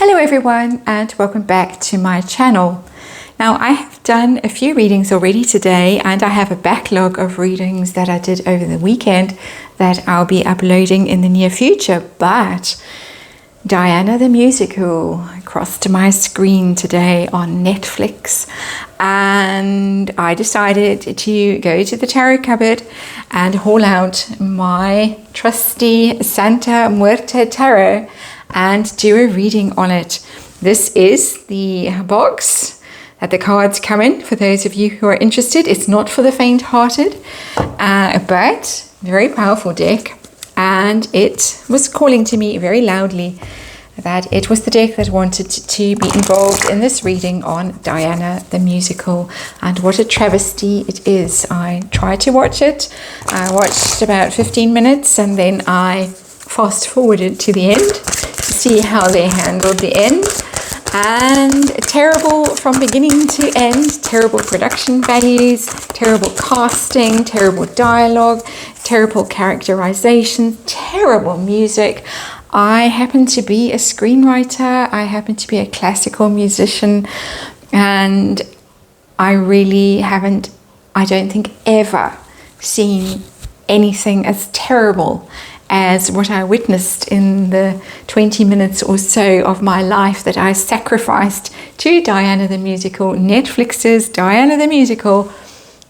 Hello everyone and welcome back to my channel. Now I have done a few readings already today and I have a backlog of readings that I did over the weekend that I'll be uploading in the near future, but Diana the Musical crossed my screen today on Netflix and I decided to go to the tarot cupboard and haul out my trusty Santa Muerte tarot and do a reading on it. This is the box that the cards come in for those of you who are interested. It's not for the faint-hearted, but very powerful deck. And it was calling to me very loudly that it was the deck that wanted to be involved in this reading on Diana the Musical. And what a travesty it is. I tried to watch it. I watched about 15 minutes and then I fast forwarded to the end to see how they handled the end. And terrible from beginning to end, terrible production values, terrible casting, terrible dialogue, terrible characterization, terrible music. I happen to be a screenwriter, I happen to be a classical musician, and I really haven't, I don't think, ever seen anything as terrible as what I witnessed in the 20 minutes or so of my life that I sacrificed to Diana the Musical, Netflix's Diana the Musical,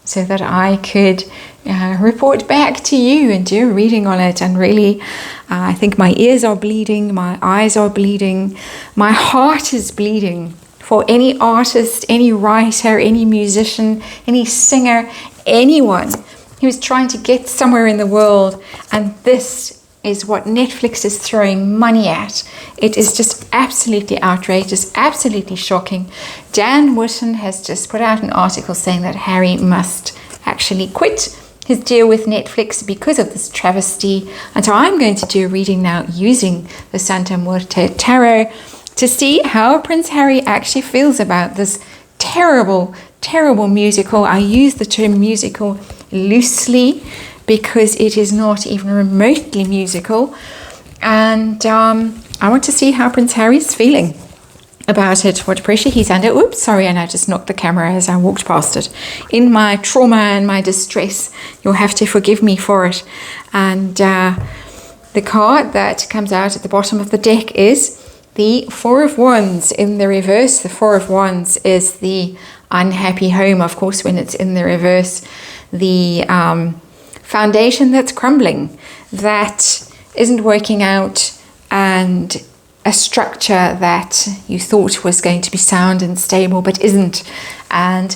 so that I could report back to you and do a reading on it. And really, I think my ears are bleeding, my eyes are bleeding, my heart is bleeding for any artist, any writer, any musician, any singer, anyone who's trying to get somewhere in the world, and this is what Netflix is throwing money at. It is just absolutely outrageous, absolutely shocking. Dan Wootton has just put out an article saying that Harry must actually quit his deal with Netflix because of this travesty. And so I'm going to do a reading now using the Santa Muerte Tarot to see how Prince Harry actually feels about this terrible, terrible musical. I use the term musical loosely because it is not even remotely musical, and I want to see how Prince Harry's feeling about it, what pressure he's under. Oops, sorry, and I just knocked the camera as I walked past it. In my trauma and my distress, you'll have to forgive me for it. And the card that comes out at the bottom of the deck is the Four of Wands in the reverse. The Four of Wands is the unhappy home, of course, when it's in the reverse. The foundation that's crumbling, that isn't working out, and a structure that you thought was going to be sound and stable but isn't. And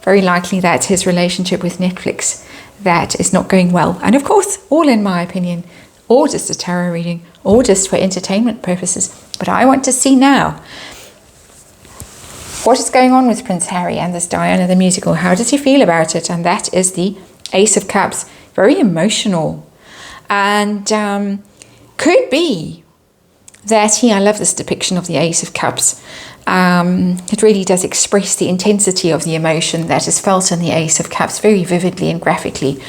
very likely that's his relationship with Netflix that is not going well. And of course, all in my opinion, all just a tarot reading, all just for entertainment purposes. But I want to see now what is going on with Prince Harry and this Diana the Musical. How does he feel about it? And that is the Ace of Cups. Very emotional. And could be that I love this depiction of the Ace of Cups. It really does express the intensity of the emotion that is felt in the Ace of Cups very vividly and graphically.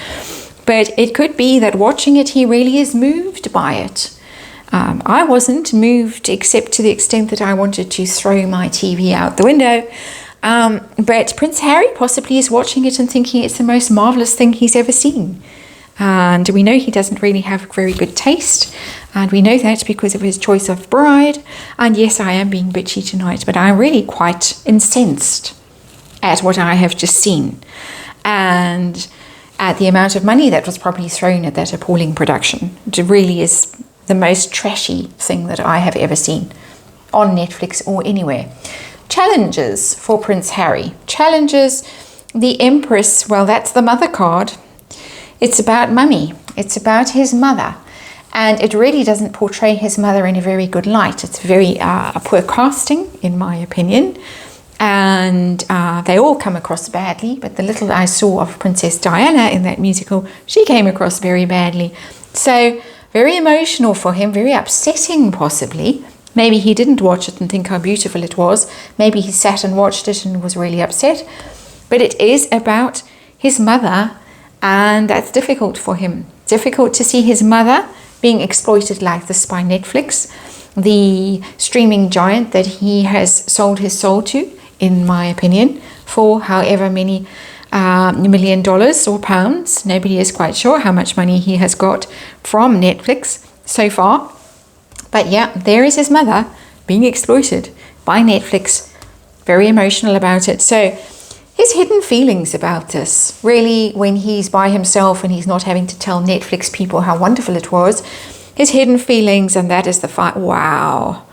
But it could be that watching it, he really is moved by it. I wasn't moved except to the extent that I wanted to throw my TV out the window. But Prince Harry possibly is watching it and thinking it's the most marvelous thing he's ever seen. And we know he doesn't really have very good taste. And we know that because of his choice of bride. And yes, I am being bitchy tonight, but I'm really quite incensed at what I have just seen. And at the amount of money that was probably thrown at that appalling production. It really is the most trashy thing that I have ever seen on Netflix or anywhere. Challenges for Prince Harry. Challenges, the Empress, well, that's the mother card. It's about mummy. It's about his mother. And it really doesn't portray his mother in a very good light. It's very poor casting, in my opinion. And they all come across badly. But the little I saw of Princess Diana in that musical, she came across very badly. So very emotional for him, very upsetting possibly. Maybe he didn't watch it and think how beautiful it was. Maybe he sat and watched it and was really upset. But it is about his mother, and that's difficult for him. Difficult to see his mother being exploited like this by Netflix. the streaming giant that he has sold his soul to, in my opinion, for however many $1 million or pounds. Nobody is quite sure how much money he has got from Netflix so far. But yeah, there is his mother being exploited by Netflix. Very emotional about it. So his hidden feelings about this, really, when he's by himself and he's not having to tell Netflix people how wonderful it was, his hidden feelings, and that is the wow,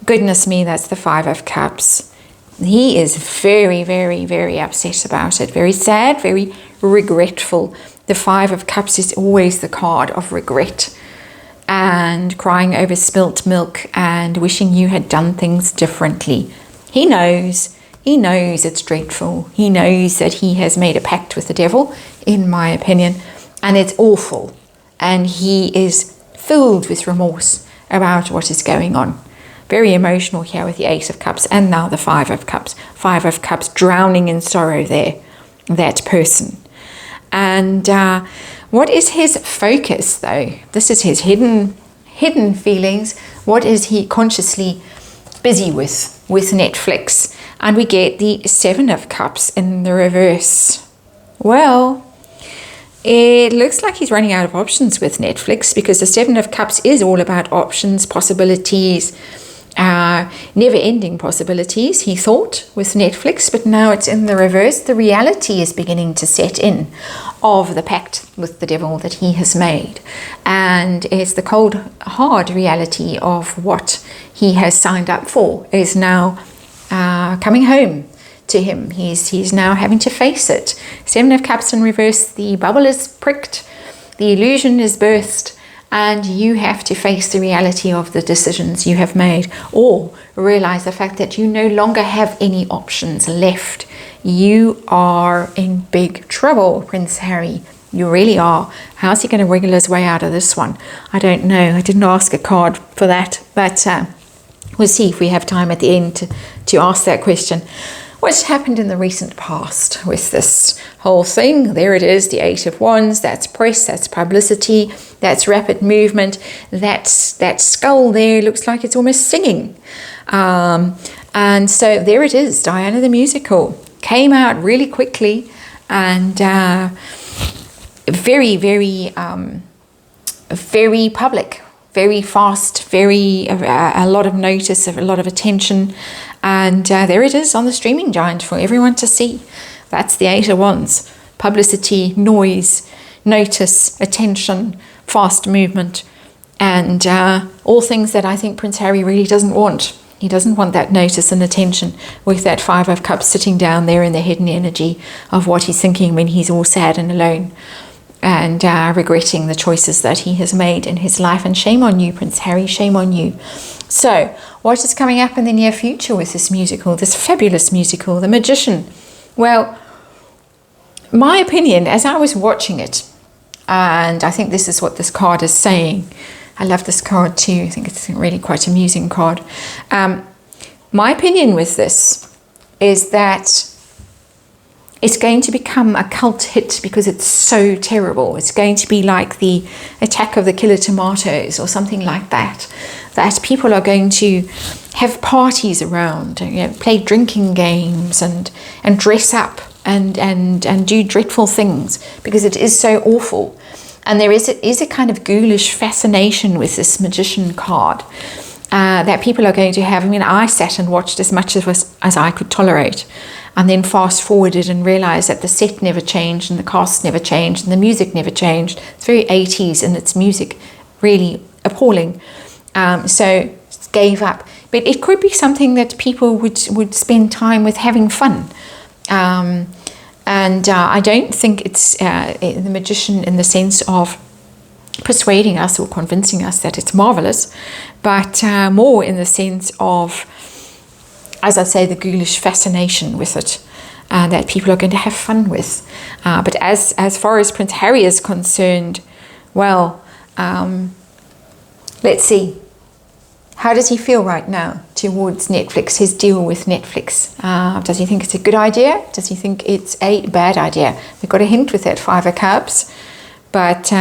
goodness me, that's the Five of Cups. He is very, very, very upset about it, very sad, very regretful. The Five of Cups is always the card of regret and crying over spilt milk and wishing you had done things differently. He knows it's dreadful. He knows that he has made a pact with the devil, in my opinion, and it's awful. And he is filled with remorse about what is going on. Very emotional here with the Ace of Cups and now the Five of Cups. Five of Cups drowning in sorrow there, that person. And what is his focus though? This is his hidden feelings. What is he consciously busy with Netflix? And we get the Seven of Cups in the reverse. Well, it looks like he's running out of options with Netflix, because the Seven of Cups is all about options, possibilities, never-ending possibilities, he thought, with Netflix, but now it's in the reverse. The reality is beginning to set in of the pact with the devil that he has made, and it's the cold, hard reality of what he has signed up for is now coming home to him. He's now having to face it. Seven of Cups in reverse, the bubble is pricked, the illusion is burst, and you have to face the reality of the decisions you have made, or realize the fact that you no longer have any options left. You are in big trouble, Prince Harry. You really are. How's he going to wiggle his way out of this one? I don't know. I didn't ask a card for that, but we'll see if we have time at the end to ask that question. What's happened in the recent past with this whole thing? There it is, the Eight of Wands. That's press, that's publicity, that's rapid movement. That skull there looks like it's almost singing. And so there it is, Diana the Musical. Came out really quickly and very, very, very public, very fast, very a lot of notice, a lot of attention. And there it is on the streaming giant for everyone to see. That's the Eight of Wands. Publicity, noise, notice, attention, fast movement, and all things that I think Prince Harry really doesn't want. He doesn't want that notice and attention with that Five of Cups sitting down there in the hidden energy of what he's thinking when he's all sad and alone and regretting the choices that he has made in his life. And shame on you, Prince Harry, shame on you. So, what is coming up in the near future with this musical, this fabulous musical, The Magician? Well, my opinion, as I was watching it, and I think this is what this card is saying. I love this card too. I think it's really quite an amusing card. My opinion with this is that it's going to become a cult hit because it's so terrible. It's going to be like the Attack of the Killer Tomatoes or something like that. That people are going to have parties around, play drinking games and dress up and do dreadful things because it is so awful. And there is a kind of ghoulish fascination with this magician card that people are going to have. I mean, I sat and watched as much as I could tolerate, and then fast forwarded and realized that the set never changed and the cast never changed and the music never changed. It's very 80s in its music, really appalling. So gave up. But it could be something that people would spend time with having fun. And I don't think it's the magician in the sense of persuading us or convincing us that it's marvelous, but more in the sense of, as I say, the ghoulish fascination with it that people are going to have fun with. But as far as Prince Harry is concerned, well, let's see. How does he feel right now towards Netflix, his deal with Netflix? Does he think it's a good idea? Does he think it's a bad idea? We've got a hint with that Five of Cups, but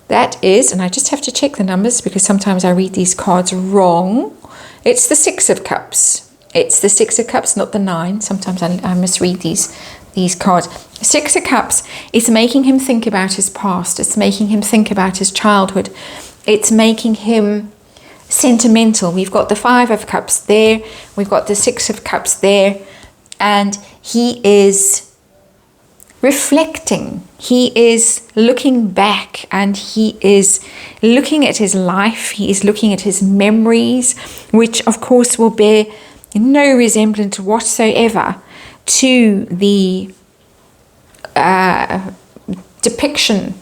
that is, and I just have to check the numbers because sometimes I read these cards wrong. It's the Six of Cups. It's the Six of Cups, not the Nine. Sometimes I misread these cards. Six of Cups is making him think about his past. It's making him think about his childhood. It's making him sentimental. We've got the Five of Cups there. We've got the Six of Cups there. And he is reflecting. He is looking back, and he is looking at his life. He is looking at his memories, which of course will bear no resemblance whatsoever to the depiction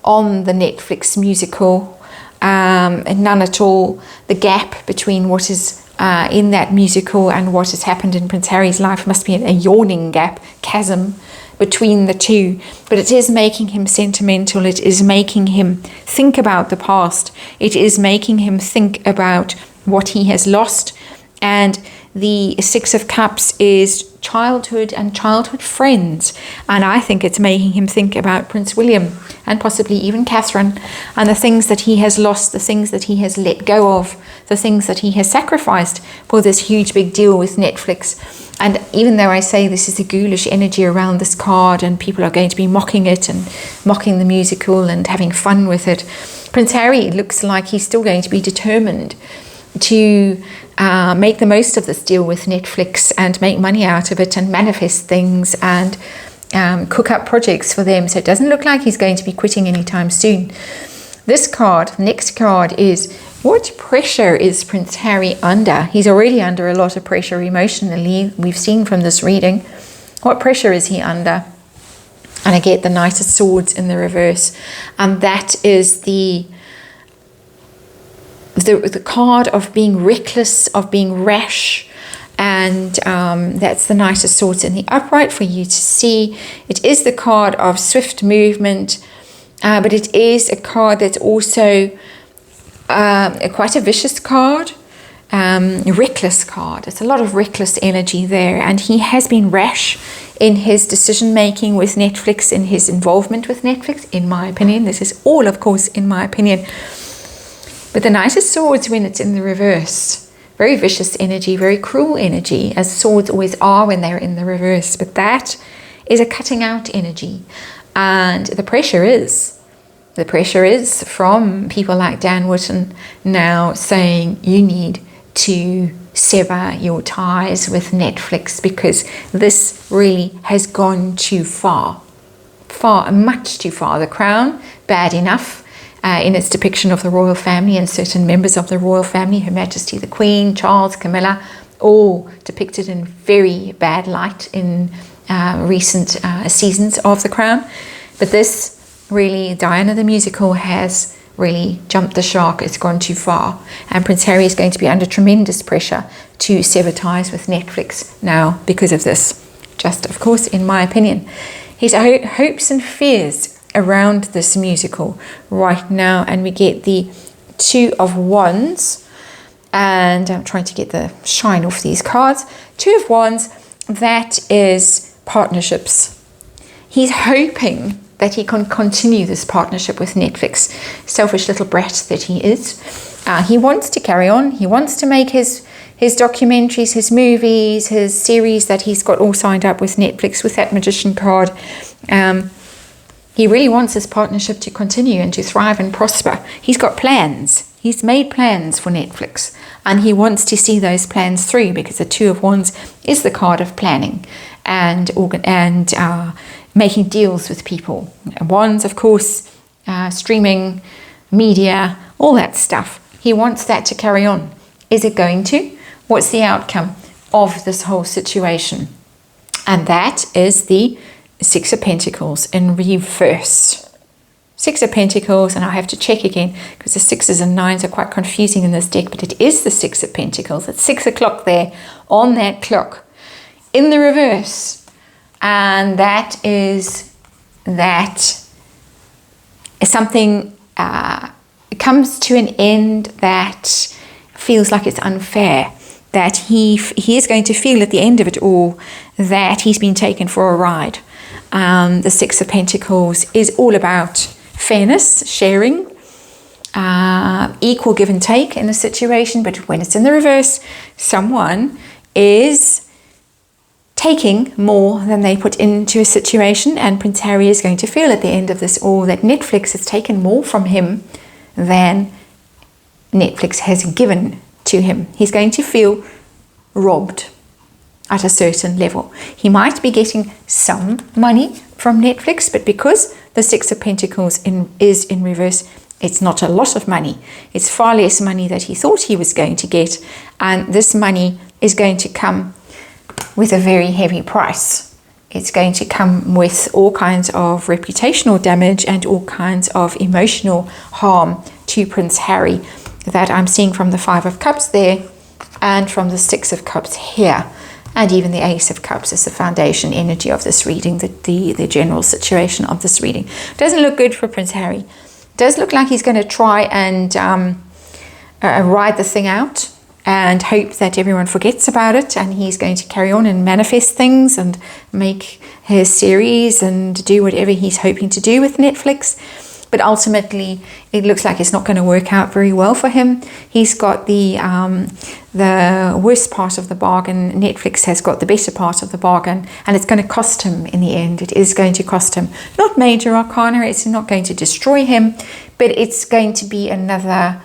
on the Netflix musical, and none at all. The gap between what is in that musical and what has happened in Prince Harry's life must be a yawning gap, chasm between the two. But it is making him sentimental. It is making him think about the past. It is making him think about what he has lost. And the Six of Cups is childhood and childhood friends. And I think it's making him think about Prince William and possibly even Catherine, and the things that he has lost, the things that he has let go of, the things that he has sacrificed for this huge big deal with Netflix. And even though I say this is a ghoulish energy around this card and people are going to be mocking it and mocking the musical and having fun with it, Prince Harry looks like he's still going to be determined to make the most of this deal with Netflix and make money out of it and manifest things and cook up projects for them. So it doesn't look like he's going to be quitting anytime soon. This card, next card, is what pressure is Prince Harry under? He's already under a lot of pressure emotionally. We've seen from this reading. What pressure is he under? And I get the Knight of Swords in the reverse. And that is the card of being reckless, of being rash. And that's the Knight of Swords in the upright for you to see. It is the card of swift movement, but it is a card that's also quite a vicious card, reckless card. It's a lot of reckless energy there, and he has been rash in his decision making with Netflix, in his involvement with Netflix, in my opinion. This is all, of course, in my opinion. But the Knight of Swords, when it's in the reverse, very vicious energy, very cruel energy, as swords always are when they're in the reverse. But that is a cutting out energy. And the pressure is from people like Dan Wootton now saying you need to sever your ties with Netflix because this really has gone too far, much too far. The Crown, bad enough. In its depiction of the royal family and certain members of the royal family, Her Majesty the Queen, Charles, Camilla, all depicted in very bad light in recent seasons of The Crown. But this really, Diana the musical has really jumped the shark. It's gone too far. And Prince Harry is going to be under tremendous pressure to sever ties with Netflix now because of this. Just, of course, in my opinion. His hopes and fears around this musical right now, and we get the Two of Wands, and I'm trying to get the shine off these cards. Two of Wands, that is partnerships. He's hoping that he can continue this partnership with Netflix. Selfish little brat that he is. He wants to carry on. He wants to make his documentaries, his movies, his series that he's got all signed up with Netflix with that Magician card. He really wants this partnership to continue and to thrive and prosper. He's got plans. He's made plans for Netflix, and he wants to see those plans through because the Two of Wands is the card of planning and making deals with people. Wands, of course, streaming, media, all that stuff. He wants that to carry on. Is it going to? What's the outcome of this whole situation? And that is the Six of Pentacles in reverse. Six of Pentacles, and I have to check again because the sixes and nines are quite confusing in this deck, but it is the Six of Pentacles. It's 6 o'clock there on that clock in the reverse. And that is something comes to an end that feels like it's unfair, that he is going to feel at the end of it all that he's been taken for a ride. The Six of Pentacles is all about fairness, sharing, equal give and take in the situation, but when it's in the reverse, someone is taking more than they put into a situation, and Prince Harry is going to feel at the end of this all that Netflix has taken more from him than Netflix has given to him. He's going to feel robbed at a certain level. He might be getting some money from Netflix, but because the Six of Pentacles is in reverse, it's not a lot of money. It's far less money that he thought he was going to get, and this money is going to come with a very heavy price. It's going to come with all kinds of reputational damage and all kinds of emotional harm to Prince Harry that I'm seeing from the Five of Cups there and from the Six of Cups here, and even the Ace of Cups is the foundation energy of this reading, the general situation of this reading. Doesn't look good for Prince Harry. Does look like he's going to try and ride the thing out and hope that everyone forgets about it, and he's going to carry on and manifest things and make his series and do whatever he's hoping to do with Netflix. But ultimately, it looks like it's not going to work out very well for him. He's got the worst part of the bargain. Netflix has got the better part of the bargain, and it's going to cost him in the end. It is going to cost him. Not major arcana. It's not going to destroy him, but it's going to be another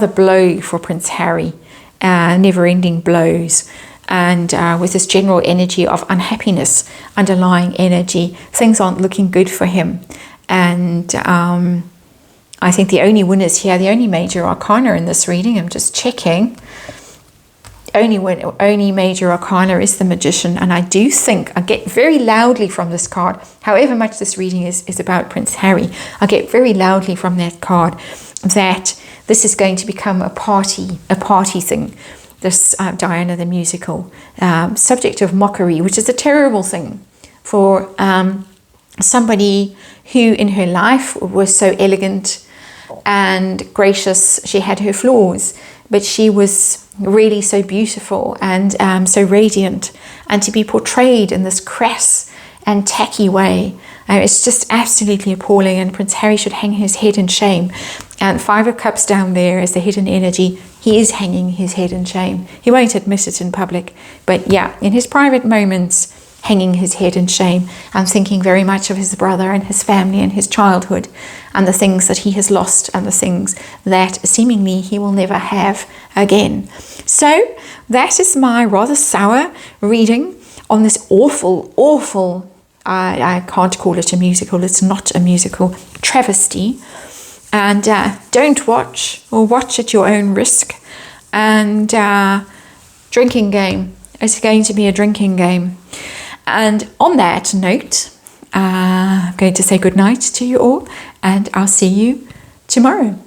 blow for Prince Harry. Never-ending blows. And with this general energy of unhappiness, underlying energy, things aren't looking good for him. And I think the only winners here, the only major arcana in this reading, I'm just checking, only major arcana is the Magician. And I do think, I get very loudly from this card, however much this reading is about Prince Harry, I get very loudly from that card that this is going to become a party thing. This Diana the Musical, subject of mockery, which is a terrible thing for somebody who in her life was so elegant and gracious. She had her flaws, but she was really so beautiful and so radiant, and to be portrayed in this crass and tacky way, it's just absolutely appalling, and Prince Harry should hang his head in shame. And Five of Cups down there is the hidden energy. He is hanging his head in shame. He won't admit it in public, but yeah, in his private moments, hanging his head in shame and thinking very much of his brother and his family and his childhood and the things that he has lost and the things that seemingly he will never have again. So that is my rather sour reading on this awful, I can't call it a musical, it's not a musical, travesty. And don't watch, or watch at your own risk. And drinking game, it's going to be a drinking game. And on that note, I'm going to say good night to you all, and I'll see you tomorrow.